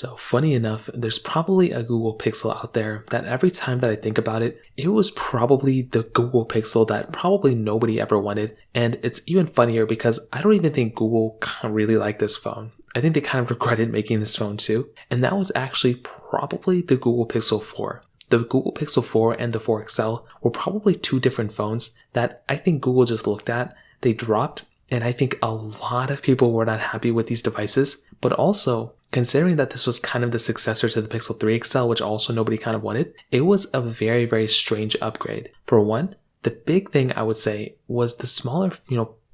So funny enough, there's probably a Google Pixel out there that every time that I think about it, it was probably the Google Pixel that probably nobody ever wanted. And it's even funnier because I don't even think Google really liked this phone. I think they kind of regretted making this phone too. And that was actually probably the Google Pixel 4. The Google Pixel 4 and the 4 XL were probably two different phones that I think Google just looked at, they dropped, and I think a lot of people were not happy with these devices. But also, considering that this was kind of the successor to the Pixel 3 XL, which also nobody kind of wanted, it was a very, very strange upgrade. For one, the big thing I would say was the smaller,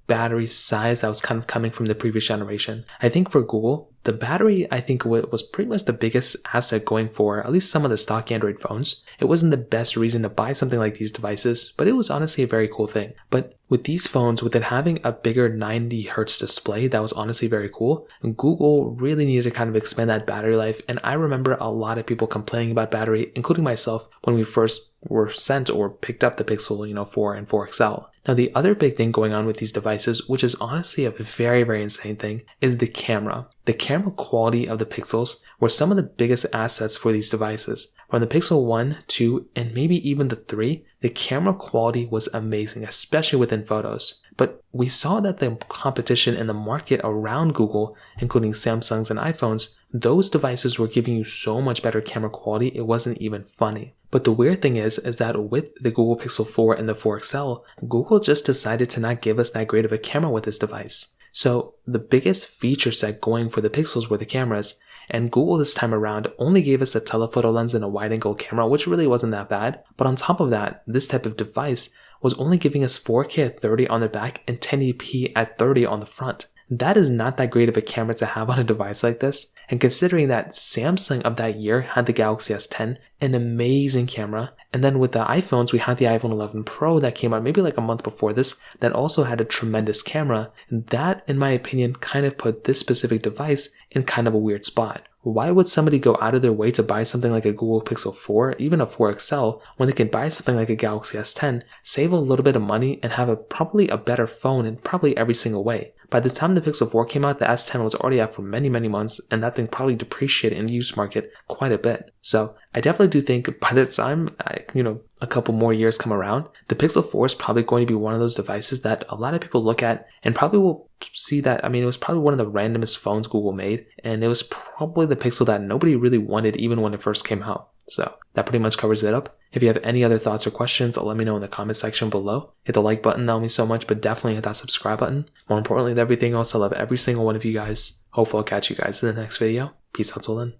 battery size that was kind of coming from the previous generation. I think for Google, the battery I think was pretty much the biggest asset going for at least some of the stock Android phones. It wasn't the best reason to buy something like these devices, but it was honestly a very cool thing. But with these phones, with it having a bigger 90 Hz display, that was honestly very cool. Google really needed to kind of expand that battery life, and I remember a lot of people complaining about battery, including myself, when we first were sent or picked up the Pixel 4 and 4 XL. Now, the other big thing going on with these devices, which is honestly a very, very insane thing, is the camera. The camera quality of the Pixels were some of the biggest assets for these devices. From the Pixel 1, 2, and maybe even the 3, the camera quality was amazing, especially within photos. But we saw that the competition in the market around Google, including Samsungs and iPhones, those devices were giving you so much better camera quality, it wasn't even funny. But the weird thing is that with the Google Pixel 4 and the 4 XL, Google just decided to not give us that great of a camera with this device. So the biggest feature set going for the Pixels were the cameras, and Google this time around only gave us a telephoto lens and a wide-angle camera, which really wasn't that bad. But on top of that, this type of device was only giving us 4K at 30 on the back and 1080p at 30 on the front. That is not that great of a camera to have on a device like this. And considering that Samsung of that year had the Galaxy S10, an amazing camera, and then with the iPhones, we had the iPhone 11 Pro that came out maybe like a month before this that also had a tremendous camera. And that, in my opinion, kind of put this specific device in kind of a weird spot. Why would somebody go out of their way to buy something like a Google Pixel 4, even a 4 XL, when they can buy something like a Galaxy S10, save a little bit of money, and have probably a better phone in probably every single way? By the time the Pixel 4 came out, the S10 was already out for many, many months, and that thing probably depreciated in the used market quite a bit. So I definitely do think by the time, a couple more years come around, the Pixel 4 is probably going to be one of those devices that a lot of people look at and probably will see that, it was probably one of the randomest phones Google made, and it was probably the Pixel that nobody really wanted even when it first came out. So that pretty much covers it up. If you have any other thoughts or questions, let me know in the comment section below. Hit the like button, that would mean so much, but definitely hit that subscribe button. More importantly than everything else, I love every single one of you guys. Hopefully I'll catch you guys in the next video. Peace out till then.